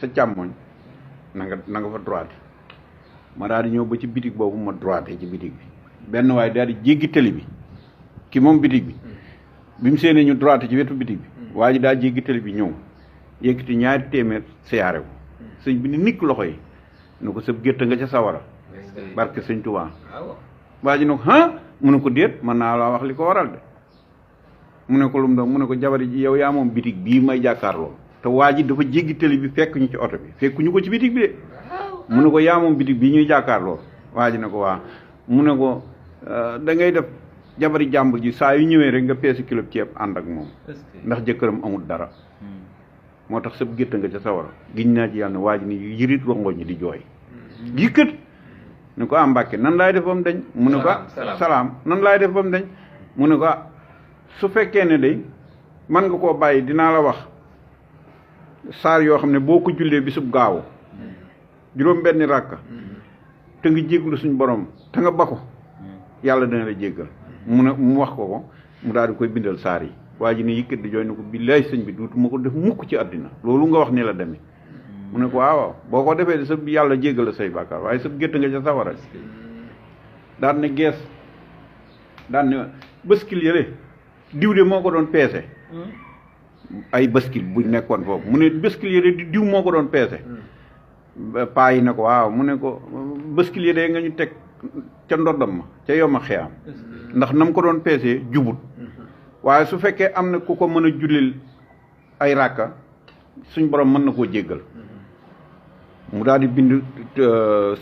sa càmmoñ na nga fa droite ma daal di ñëw ba ci bitig boobu ma droite ci bitig bi benn waaye daal di jéggi tëli bi ki moom bitig bi mu séenee ñu droite ci wetu bitig bi waa ji daal jéggi tëli bi ñëw yëkkati ñaari téeméer siyaare ko sëñ bi ni nikk loxo yi ne ko sëb gétt nga ca sawara barke sëñ Tuubaa waa ji ne ko mu ne ko déet mën naa laa wax li ko waral de mu ne ko lu mu doon mu ne ko jabari ji yow yaa moom bitig bii may jàkkaarloo te waa ji dafa jéggi tëli bi fekk ñu ci oto bi fekkuñu ko ci bitig bi de mu ne ko yaa moom bitig bii ñuy jàkkaarloo waa ji ne ko waa mu ne ko da ngay def jabari jàmbur ji saa yu ñëwee rek nga peesi kilo ceeb ànd ak moom ndax jëkkëram amul dara moo tax sëb gétt nga ca sawara giñ naa ci yàlla ne waa ji ni yërit rongoñ ñi di jooy yëkkat ne ko Mbàkke nan laay def ba mu dañ mu ne ko salaam nan laay def ba mu dañ mu ne ko su fekkee ne day man nga koo bàyyi dinaa la wax saar yoo xam ne boo ko jullee bisub gaawu juróom benni ràkka te nga jéglu suñ borom te nga ba ko yàlla dina la jéggal mu wax ko mu daal di koy bindal saar yi waa ji ne yëkkat di jooy ne ko billaay sëñ bi duutuma ko def mukk ci àddina loolu nga wax ni la demee mu ne ko waaw boo ko defee sa yàlla jéggal la say bàkkaar waaye sa gétt nga ca sawara daan ne gees daan ne bëskil yële diw de moo ko doon peese ay bëskil bu nekkoon foofu mu ne bëskil yële diw moo ko doon peese paa yi ne ko waaw mu ne ko bëskil yële nga ñu teg ca ndoddam ma ca yoma xeyaam ndax nam ko doon peesee jubut waaye su fekkee am na ku ko mën a jullil ay ràkka suñ borom mën na koo jéggal mu daal di bind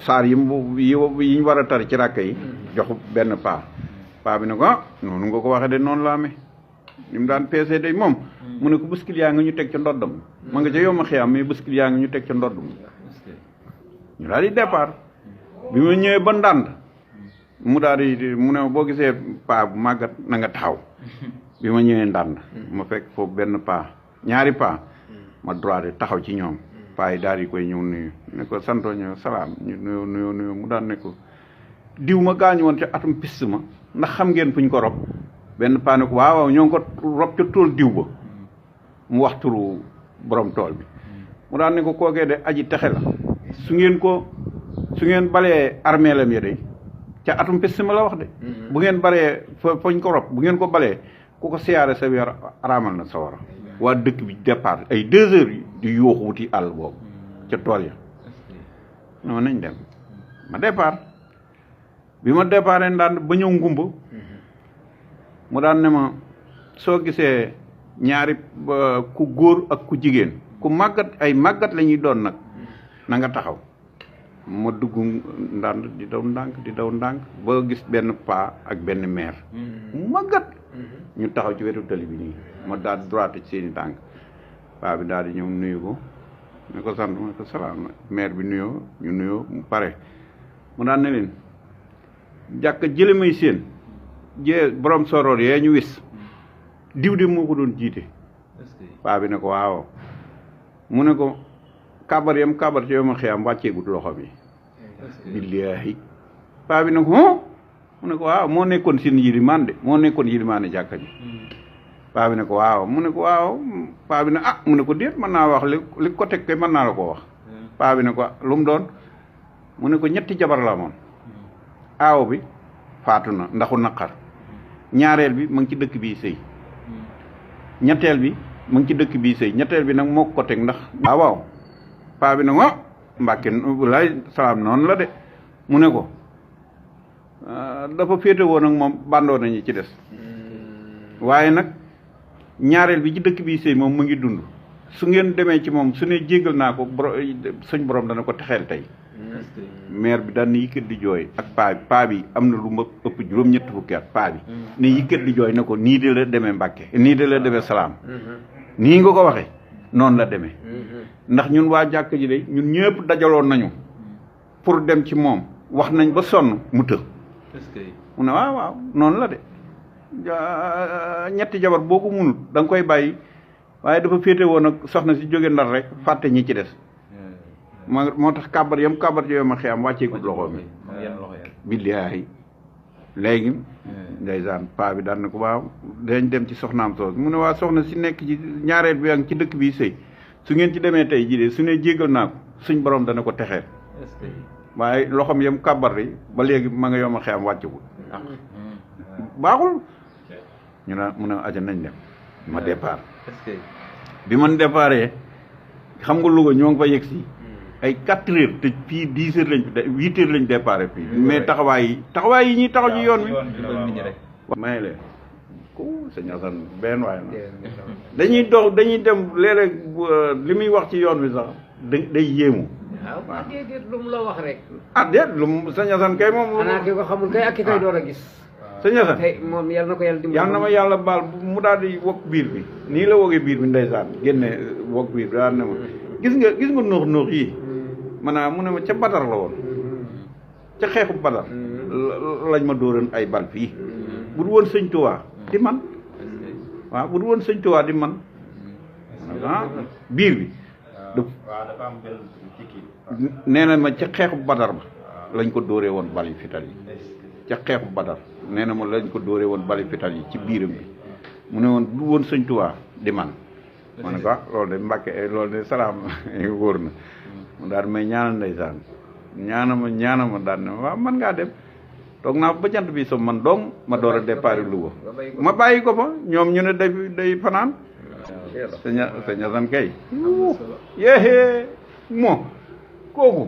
saar yi ñu war a tar ci ràkka yi jox benn paa bi ne ko noonu nga ko waxee de noonu la amee ni mu daan peesee day moom mu ne ko bëskil yaa nga ñu teg ca ndoddam ma nga ca yoma xeyaam mais bëskil yaa nga ñu teg ca ndoddam ñu daal di départ bi ma ñëwee ba ndànd mu daal di mu ne boo gisee paa bu màggat na nga taxaw bi ma ñëwee ndànd ma fekk foofu benn paa ñaari paa ma droit taxaw ci ñoom paa yi daal di koy ñëw nuyu ne ko santoo ñëw salaam ñu nuyu mu daan ne ko diw ma gaañu woon ca atum piste ma ndax xam ngeen fu ñu ko rob benn paa ne ko waaw ñoo ngi ko rob ca tool diw ba mu wax turu borom tool bi mu daan ne ko kookee de aji texe la su ngeen balee armeelam ya de ca atum piste ma la wax de bu ngeen balee fañ ko rob bu ngeen ko balee ku ko siyaare sa weer araamal na sawara waa dëkk bi départ ay 2 heures di yooxu wuti àll boobu ca tool ya non nañ dem ma départ bi ma départee ndaan ba ñëw ngumba mu daan ne ma soo gisee ñaari ku góor ak ku jigéen ku màggat ay màggat la ñuy doon nag na nga taxaw ma dugg ndànd di daw ndànk ba gis benn paa ak benn meer mu màggat ñu taxaw ci wetu tali bi nii ma daal droite ci seeni tànk paa bi daal di ñëw nuyu ko ne ko sant ma ko salaam meer bi nuyoo ñu nuyoo mu pare mu daan ne leen jàkka jële may seen borom soroor yee ñu wis diw de moo ko doon jiite paa bi ne ko waaw mu ne ko kabar ci yow ma xiyam wàcceegut loxo bi billaahi paa bi ne ko mu ne ko waaw moo nekkoon seen yilimaan de moo nekkoon yilimaane jàkka ji paa bi ne ko waaw mu ne ko waaw paa bi ne mu ne ko déet mën naa wax li ko teg kay mën naa la ko wax paa bi ne ko lu mu doon mu ne ko 3 jabar la moom aaw bi faatu na ndaxu naqar ñaareel bi mu ngi ci dëkk bii sëy ñetteel bi mu ngi ci dëkk bii sëy ñetteel bi nag moo ko teg ndax waaw paa bi ne ko Mbàkke lay salaam noonu la de mu ne ko dafa féete woon ak moom bandoo nañu ci des waaye nag ñaareel bi ci dëkk bii sëy moom mu ngi dund su ngeen demee ci moom su ne jéggal naa ko suñ borom dana ko texeel tey maire bi daan ne yëkkat di jooy ak paa bi am na lu ma ëpp 7 fukki at paa bi ne yëkkat di jooy ne ko nii de la demee Mbàkke nii de la demee salaam nii nga ko waxee noonu la demee ndax ñun waa jàkk ji de ñun ñëpp dajaloon nañu pour dem ci moom wax nañ ba sonn mu të mu ne waaw noonu la de 3 jabar boo ko munut da nga koy bàyyi waaye dafa féete woon ak soxna si jóge Ndar rek fàtte ñi ci des moo tax kabar ci yow ma xiyam wàcceekut loxo mi billaahi léegi ndeysaan paa bi daan na ko waaw dañ dem ci soxnaam soos mu ne waa soxna si nekk ci ñaareel bi ak ci dëkk bi sëy su ngeen ci demee tey jii de su ne jéggal naa ko suñ borom dana ko texee waaye loxoom yam kàbbar yi ba léegi ma nga yom a xeyam wàccagul baaxul ñu ne mu ne aja nañ dem ma départ bi man départee xam nga Louga ñoo ngi fa yegg si ay 4 heures te fii 10 heures lañ 8 heures lañ départ fii mais taxawaay yi ñuy taxaw ci yoon wi may leen ko sëñ Assane benn waay la dañuy dem léeg-léeg li muy wax ci yoon wi sax day yéemu waaw déedéet lu mu la wax rek déet lu mu sëñ Assane kay moom xanaa ki ko xamul kay ak ki koy door a gis sëñ Assane tey moom yàlla na ko yàlla dimbali yàlla na ma yàlla baal mu daal di wokk biir bi nii la wogee biir bi ndeysaan génne wokk biir bi daal ne ma gis nga noox yi maanaam mu ne ma ca Badar la woon ca xeexu Badar lañ ma dóoran ay bal fii bu du woon sëñ Tuubaa di man waaw bu du woon sëñ Tuubaa di man biir bi dafa am benn kii nee na ma ca xeexu Badar ba lañ ko dóoree woon bali fital yi ca xeexu Badar nee na ma lañ ko dóoree woon bali fital yi ci biiram bi mu ne woon bu woon sëñ Tuubaa di man ma ne ko loolu de Mbàkke loolu de salaam wóor na mu daal may ñaanal ndeysaan ñaana ma daal ne waaw man ngaa dem toog naa ba jant bi so man dong ma door a départ Louga ma bàyyi ko fa ñoom ñu ne day fanaan sa ñasan kay yéexee moo kooku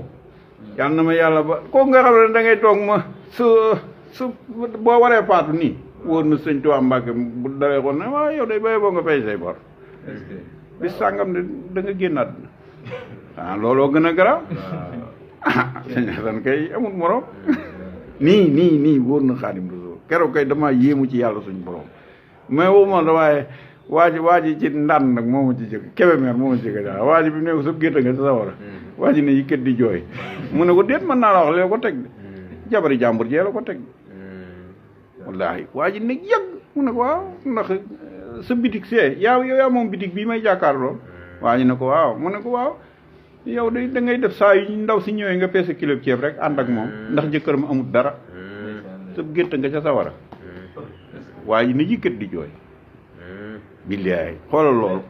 yàlla na ma yàlla ba kooku nga xam ne da ngay toog ma su boo waree faatu nii wóor na sëñ Tuubaa Mbàkke bu dawee ko ne waaw yow day bàyyi boo nga fay say bor bis sàngam de da nga génnaat looloo gën a garaaw sëñ Assane kay amul morom nii wóor na Xaadim Rasuul keroog kay damaa yéemu ci yàlla suñu borom mais waxuma da waaye waa ji ci ndànn nag moo ma ci jëkk Kébémer moo ma ci jëkk daal waa ji bi mu ne ko sa gétta nga sa sawara waa ji ne yi kët di jooy mu ne ko déet mën naa la wax lee ko teg de jabari jàmbur jee la ko teg de wallaahi waa ji ne yàgg mu ne ko waaw ndax sa bitig see yaa moom bitig bii may jàkkaarloo waa ji ne ko waaw mu ne ko waaw yow de da ngay def saa yu ndaw si ñëwee nga peese kilo ceeb rek ànd ak moom ndax jëkkëram amul dara sa gétt nga ca sawara waa ji ne yëkkat di jooy billaay xoolal loolu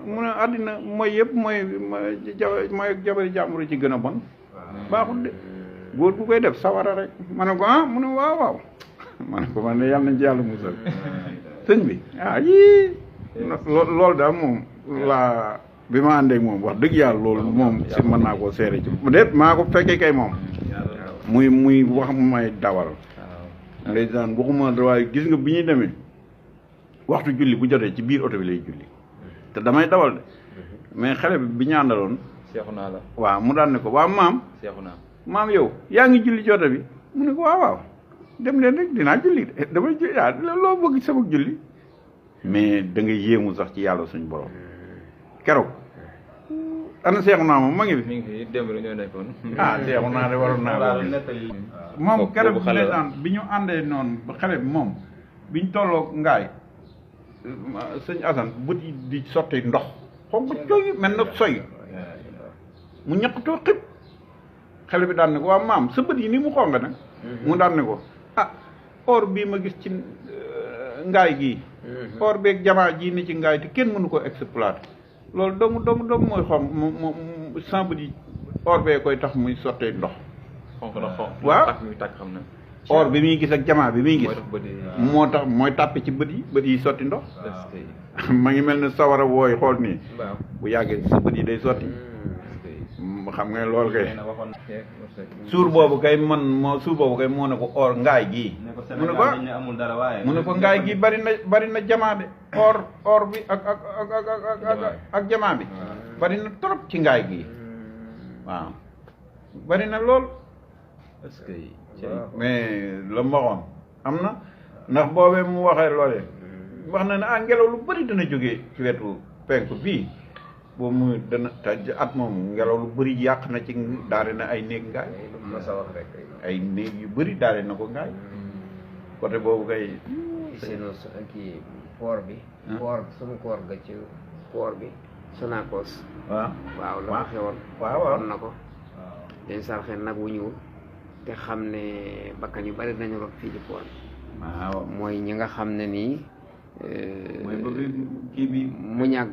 mu ne àddina mooy yëpp mooy jabari jàmbur ci gën a bon baaxul de góor gu koy def sawara rek ma ne ko mu ne waaw ma ne ko man ne yàlla nañ ci yàlla musal sëñ bi yii loolu daal moom laa bi ma àndeek moom wax dëgg yàlla loolu moom si mën naa koo seere ci déet maa ko fekkee kay moom muy wax may dawal ndeysaan waxuma waaye gis nga bi ñuy demee waxtu julli bu jotee ci biir oto bi lay julli te damay dawal de mais xale bi ñu àndaloon seexu naa la waaw mu daan ne ko waaw seexu naa maam yow yaa ngi julli ci oto bi mu ne ko waaw dem leen rek dinaa julli damay julli loo bëgg sama julli mais da nga yéemu sax ci yàlla suñu borom keroog ana seexu naa moom ma ngi fi. mi ngi fi démb rek ñoo nekkoon. seexu naa de waroon naa ko moom keroog bi ñu àndee noonu ba xale bi moom biñ tolloo ngaay sëñ Assane bët yi di sotti ndox xonq coy mel na soy mu ñaqtoo xib xale bi daan ne ko waaw maam sa bët yi ni mu xonq nag mu daan ne ko or bii ma gis ci ngaay gii or beeg jamaa jii ni ci ngaay te kenn mënu ko exploiter loolu dong mooy xonq moom sans bët yi or bee koy tax muy sottee ndox xonq na xonq waaw muy tàkk xam na or bi muy gis ak jamaa bi muy gis moo tax mooy tàppe ci bët yi sotti ndox ma ngi mel ne sawara wooy xool nii bu yàggee sa bët yi day sotti xam nga loolu kay suur boobu kay moo ne ko or ngaay gii mu ne ko amul dara waaye mu ne ko ngaay gii bari na jamaa de or bi ak jamaa bi bari na trop ci ngaay gii waaw bari na lool mais la mu waxoon am na ndax boobee mu waxee loolee wax na ne ngelaw lu bëri dana jógee ci wetu penku bii boobu muy dana te at moom ngelaw lu bëri yàq na ci daane na ay néeg ngaay ay néeg yu bëri daane na ko ngaay côté boobu kay seeno kii port bi sunu koor ga ci port bi Sonacos waaw la ko xewoon waaw na ko dañ sarxee nag wu ñuul te xam ne bakkan yu bari nañu rot fii ci port bi mooy ñi nga xam ne nii mooy ba bi kii bi mu ñàkk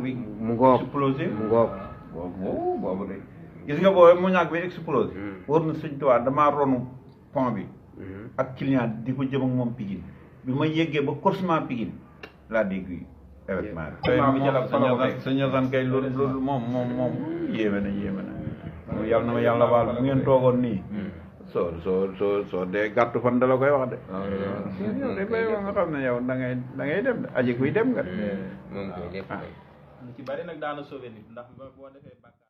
bi mu ngoog explosé mu ngoog boobu de gis nga boobu mu ñàkk bi explosé wóor na sëñ Tuubaa damaa ronu pont bi ak client di ko jëm ak moom Pikine bi ma yéggee ba coursement Pikine laa dégg événement bi sa ñasan kay loolu moom yéeme na yàlla na ma yàlla baal bu ngeen toogoon nii soo dee gàttu fan da la koy wax de yow de bay wax nga xam ne yow da ngay dem de aji kuy dem nga moom koy lépp ci bari nag daana sauvé nit ndax boo defee bàkkaar